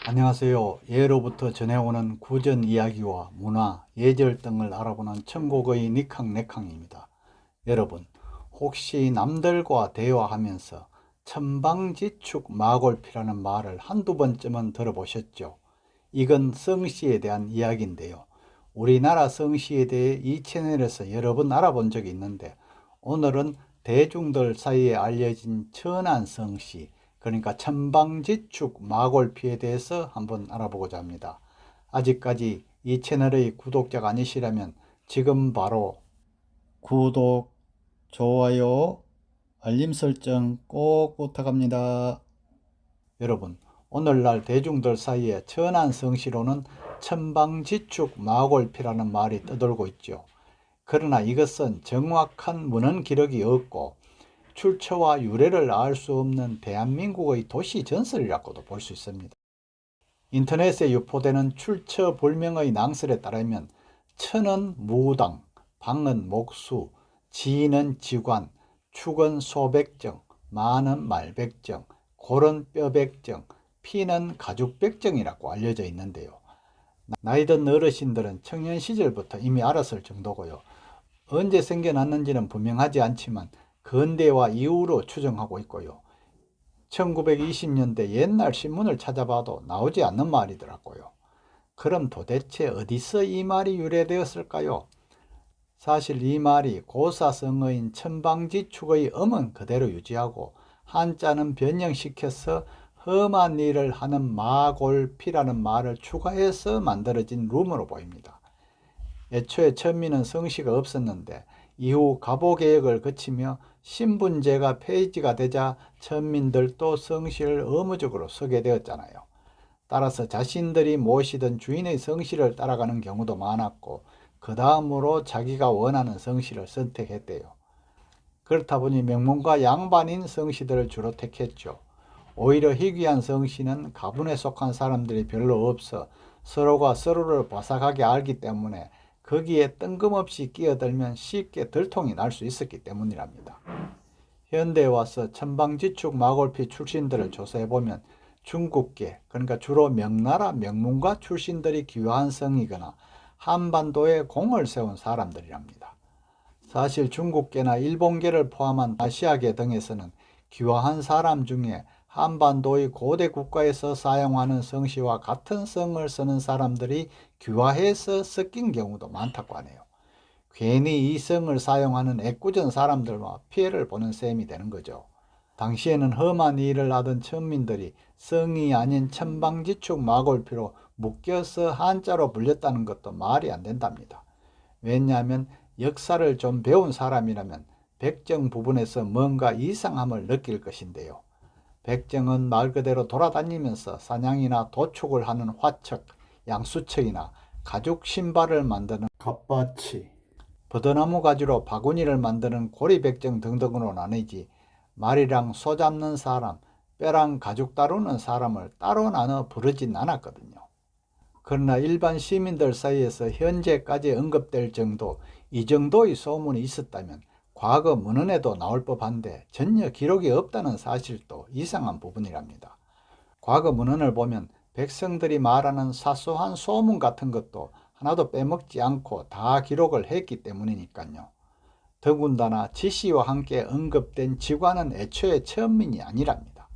안녕하세요. 예로부터 전해오는 구전 이야기와 문화, 예절 등을 알아보는 천국의 니캉네캉입니다. 여러분, 혹시 남들과 대화하면서 천방지축 마골피라는 말을 한두 번쯤은 들어보셨죠? 이건 성씨에 대한 이야기인데요. 우리나라 성씨에 대해 이 채널에서 여러 번 알아본 적이 있는데, 오늘은 대중들 사이에 알려진 천안 성씨, 그러니까 천방지축 마골피에 대해서 한번 알아보고자 합니다. 아직까지 이 채널의 구독자가 아니시라면 지금 바로 구독, 좋아요, 알림 설정 꼭 부탁합니다. 여러분, 오늘날 대중들 사이에 천안 성씨로는 천방지축 마골피라는 말이 떠돌고 있죠. 그러나 이것은 정확한 문헌 기록이 없고 출처와 유래를 알 수 없는 대한민국의 도시 전설이라고도 볼 수 있습니다. 인터넷에 유포되는 출처 불명의 낭설에 따르면 천은 무당, 방은 목수, 지는 지관, 축은 소백정, 마는 말백정, 골은 뼈백정, 피는 가죽백정이라고 알려져 있는데요. 나이든 어르신들은 청년 시절부터 이미 알았을 정도고요. 언제 생겨났는지는 분명하지 않지만 근대와 이후로 추정하고 있고요. 1920년대 옛날 신문을 찾아봐도 나오지 않는 말이더라고요. 그럼 도대체 어디서 이 말이 유래되었을까요? 사실 이 말이 고사성어인 천방지축의 음은 그대로 유지하고 한자는 변형시켜서 험한 일을 하는 마골피라는 말을 추가해서 만들어진 룸으로 보입니다. 애초에 천민은 성씨가 없었는데 이후 갑오개혁을 거치며 신분제가 폐지가 되자 천민들도 성씨를 의무적으로 쓰게 되었잖아요. 따라서 자신들이 모시던 주인의 성씨를 따라가는 경우도 많았고 그 다음으로 자기가 원하는 성씨를 선택했대요. 그렇다 보니 명문가 양반인 성씨들을 주로 택했죠. 오히려 희귀한 성씨는 가문에 속한 사람들이 별로 없어 서로가 서로를 바삭하게 알기 때문에 거기에 뜬금없이 끼어들면 쉽게 들통이 날 수 있었기 때문이랍니다. 현대에 와서 천방지축 마골피 출신들을 조사해보면 중국계, 그러니까 주로 명나라 명문가 출신들이 귀화한 성이거나 한반도에 공을 세운 사람들이랍니다. 사실 중국계나 일본계를 포함한 아시아계 등에서는 귀화한 사람 중에 한반도의 고대 국가에서 사용하는 성씨와 같은 성을 쓰는 사람들이 귀화해서 섞인 경우도 많다고 하네요. 괜히 이 성을 사용하는 애꿎은 사람들과 피해를 보는 셈이 되는 거죠. 당시에는 험한 일을 하던 천민들이 성이 아닌 천방지축 마골피로 묶여서 한자로 불렸다는 것도 말이 안 된답니다. 왜냐하면 역사를 좀 배운 사람이라면 백정 부분에서 뭔가 이상함을 느낄 것인데요. 백정은 말 그대로 돌아다니면서 사냥이나 도축을 하는 화척, 양수척이나 가죽 신발을 만드는 갓바치, 버드나무 가지로 바구니를 만드는 고리백정 등등으로 나뉘지 말이랑 소 잡는 사람, 뼈랑 가죽 다루는 사람을 따로 나눠 부르진 않았거든요. 그러나 일반 시민들 사이에서 현재까지 언급될 정도, 이 정도의 소문이 있었다면 과거 문헌에도 나올 법한데 전혀 기록이 없다는 사실도 이상한 부분이랍니다. 과거 문헌을 보면 백성들이 말하는 사소한 소문 같은 것도 하나도 빼먹지 않고 다 기록을 했기 때문이니까요. 더군다나 지시와 함께 언급된 지관은 애초에 천민이 아니랍니다.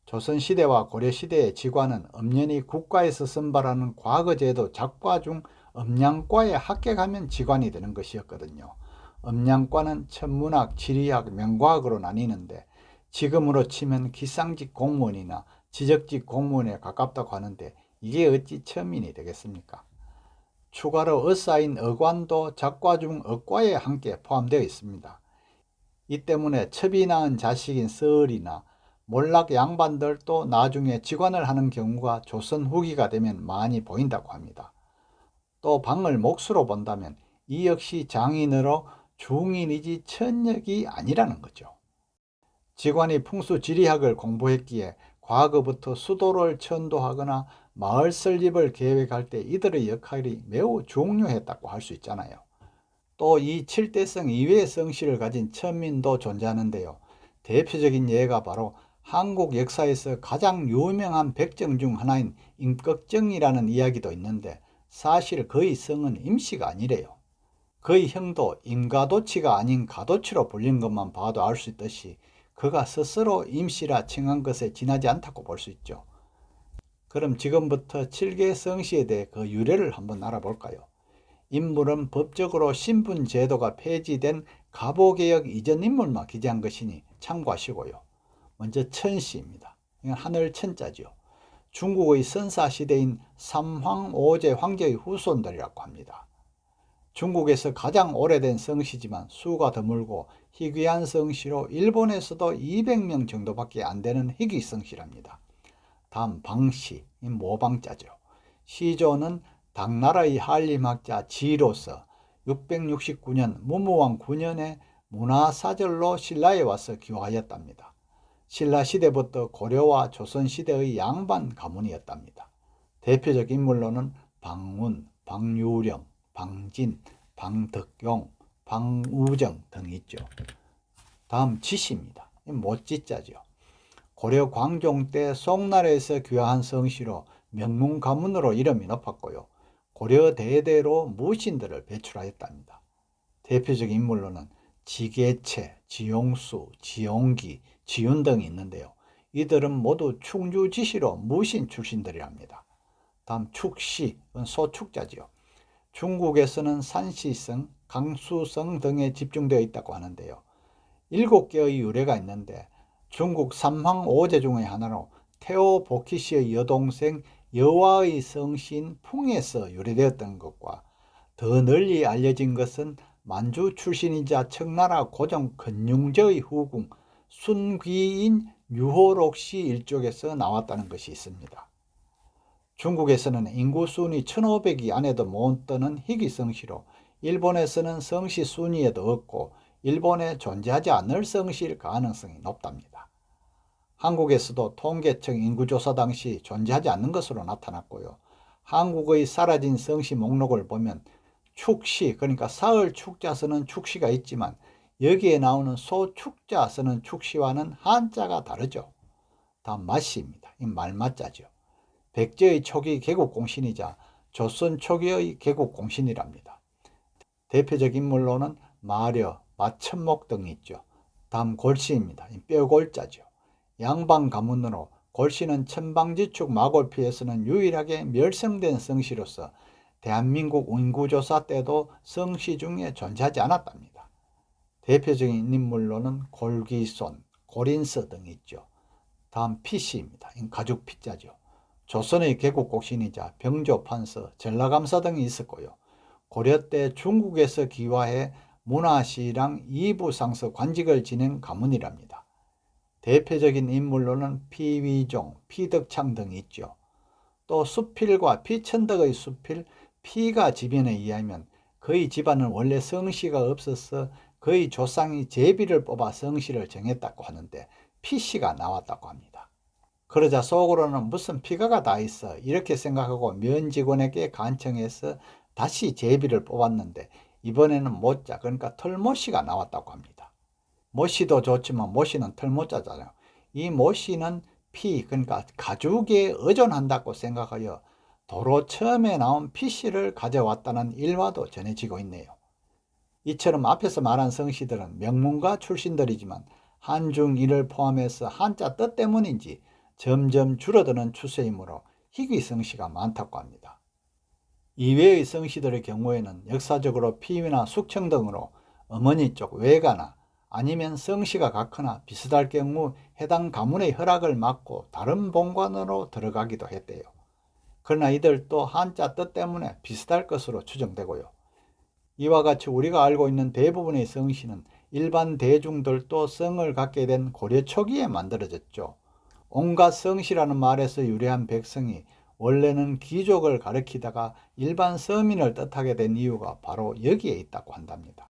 조선시대와 고려시대의 지관은 엄연히 국가에서 선발하는 과거제도 작과 중 음양과에 합격하면 지관이 되는 것이었거든요. 음양과는 천문학, 지리학, 명과학으로 나뉘는데 지금으로 치면 기상직 공무원이나 지적직 공무원에 가깝다고 하는데 이게 어찌 천민이 되겠습니까? 추가로 어사인 어관도 작과 중 어과에 함께 포함되어 있습니다. 이 때문에 첩이 낳은 자식인 서을이나 몰락 양반들도 나중에 직관을 하는 경우가 조선 후기가 되면 많이 보인다고 합니다. 또 방을 몫으로 본다면 이 역시 장인으로 중인이지 천역이 아니라는 거죠. 직관이 풍수지리학을 공부했기에 과거부터 수도를 천도하거나 마을 설립을 계획할 때 이들의 역할이 매우 중요했다고 할 수 있잖아요. 또 이 7대성 이외의 성씨를 가진 천민도 존재하는데요. 대표적인 예가 바로 한국 역사에서 가장 유명한 백정 중 하나인 임꺽정이라는 이야기도 있는데 사실 그의 성은 임씨가 아니래요. 그의 형도 임가도치가 아닌 가도치로 불린 것만 봐도 알 수 있듯이 그가 스스로 임씨라 칭한 것에 지나지 않다고 볼 수 있죠. 그럼 지금부터 7개 성씨에 대해 그 유래를 한번 알아볼까요? 인물은 법적으로 신분 제도가 폐지된 갑오개혁 이전 인물만 기재한 것이니 참고하시고요. 먼저 천씨입니다. 이건 하늘 천자죠. 중국의 선사시대인 삼황오제 황제의 후손들이라고 합니다. 중국에서 가장 오래된 성씨지만 수가 드물고 희귀한 성씨로 일본에서도 200명 정도밖에 안 되는 희귀 성씨랍니다. 다음 방씨, 모방자죠. 시조는 당나라의 한림학자 지로서 669년 무무왕 9년에 문화사절로 신라에 와서 기화하였답니다. 신라 시대부터 고려와 조선 시대의 양반 가문이었답니다. 대표적 인물로는 방운, 방유령, 방진, 방덕용, 방우정 등이 있죠. 다음 지씨입니다. 모찌자죠. 고려 광종 때 송나라에서 귀화한 성씨로 명문 가문으로 이름이 높았고요. 고려 대대로 무신들을 배출하였답니다. 대표적 인물로는 지계채, 지용수, 지용기, 지윤 등이 있는데요. 이들은 모두 충주지시로 무신 출신들이랍니다. 다음 축시은 소축자지요. 중국에서는 산시성, 강수성 등에 집중되어 있다고 하는데요. 7개의 유래가 있는데 중국 삼황오제 중의 하나로 태오보키시의 여동생 여화의 성신 풍에서 유래되었던 것과 더 널리 알려진 것은 만주 출신이자 청나라 고종 근융제의 후궁 순귀인 유호록씨 일족에서 나왔다는 것이 있습니다. 중국에서는 인구 순위 1500이 안에도 못 드는 희귀 성씨로 일본에서는 성씨 순위에도 없고 일본에 존재하지 않을 성씨일 가능성이 높답니다. 한국에서도 통계청 인구조사 당시 존재하지 않는 것으로 나타났고요. 한국의 사라진 성씨 목록을 보면 축씨, 그러니까 사흘 축자 쓰는 축씨가 있지만 여기에 나오는 소축자 쓰는 축씨와는 한자가 다르죠. 다음 마씨입니다. 이 말마자죠. 백제의 초기 개국공신이자 조선 초기의 개국공신이랍니다. 대표적 인물로는 마려, 마천목 등이 있죠. 다음 골씨입니다. 뼈골자죠. 양반 가문으로 골씨는 천방지축 마골피에서는 유일하게 멸성된 성씨로서 대한민국 인구조사 때도 성씨 중에 존재하지 않았답니다. 대표적인 인물로는 골기손, 고린서 등이 있죠. 다음 피씨입니다. 가죽 피자죠. 조선의 개국곡신이자 병조판서, 전라감사 등이 있었고요. 고려 때 중국에서 기화해 문화시랑 이부상서 관직을 지낸 가문이랍니다. 대표적인 인물로는 피위종, 피덕창 등이 있죠. 또 수필과 피천덕의 수필, 피가 지변에 의하면 그의 집안은 원래 성씨가 없어서 그의 조상이 제비를 뽑아 성씨를 정했다고 하는데 피씨가 나왔다고 합니다. 그러자 속으로는 무슨 피가가 다 있어 이렇게 생각하고 면 직원에게 간청해서 다시 제비를 뽑았는데 이번에는 모자, 그러니까 털모씨가 나왔다고 합니다. 모씨도 좋지만 모씨는 털모자잖아요. 이 모씨는 피, 그러니까 가죽에 의존한다고 생각하여 도로 처음에 나온 피씨를 가져왔다는 일화도 전해지고 있네요. 이처럼 앞에서 말한 성씨들은 명문가 출신들이지만 한중일을 포함해서 한자 뜻 때문인지 점점 줄어드는 추세이므로 희귀 성씨가 많다고 합니다. 이외의 성씨들의 경우에는 역사적으로 피위나 숙청 등으로 어머니 쪽 외가나 아니면 성씨가 같거나 비슷할 경우 해당 가문의 허락을 받고 다른 본관으로 들어가기도 했대요. 그러나 이들도 한자 뜻 때문에 비슷할 것으로 추정되고요. 이와 같이 우리가 알고 있는 대부분의 성씨는 일반 대중들도 성을 갖게 된 고려 초기에 만들어졌죠. 온갖 성씨라는 말에서 유래한 백성이 원래는 귀족을 가리키다가 일반 서민을 뜻하게 된 이유가 바로 여기에 있다고 한답니다.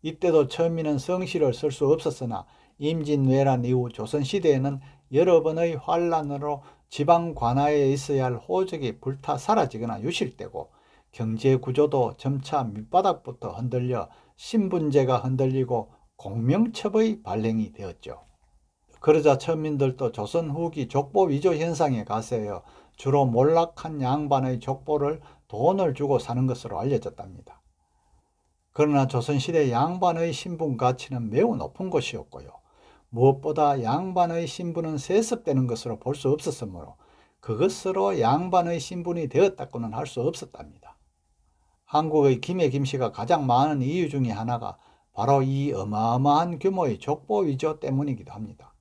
이때도 처음에는 성씨를 쓸 수 없었으나 임진왜란 이후 조선시대에는 여러 번의 환란으로 지방 관하에 있어야 할 호적이 불타 사라지거나 유실되고 경제 구조도 점차 밑바닥부터 흔들려 신분제가 흔들리고 공명첩의 발행이 되었죠. 그러자 천민들도 조선 후기 족보 위조 현상에 가세여 주로 몰락한 양반의 족보를 돈을 주고 사는 것으로 알려졌답니다. 그러나 조선시대 양반의 신분 가치는 매우 높은 것이었고요. 무엇보다 양반의 신분은 세습되는 것으로 볼 수 없었으므로 그것으로 양반의 신분이 되었다고는 할 수 없었답니다. 한국의 김해 김씨가 가장 많은 이유 중에 하나가 바로 이 어마어마한 규모의 족보 위조 때문이기도 합니다.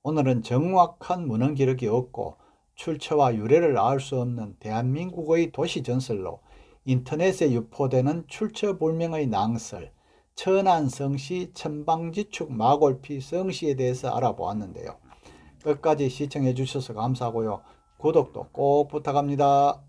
오늘은 정확한 문헌 기록이 없고 출처와 유래를 알 수 없는 대한민국의 도시 전설로 인터넷에 유포되는 출처불명의 낭설, 천안성시 천방지축 마골피 성시에 대해서 알아보았는데요. 끝까지 시청해 주셔서 감사하고요. 구독도 꼭 부탁합니다.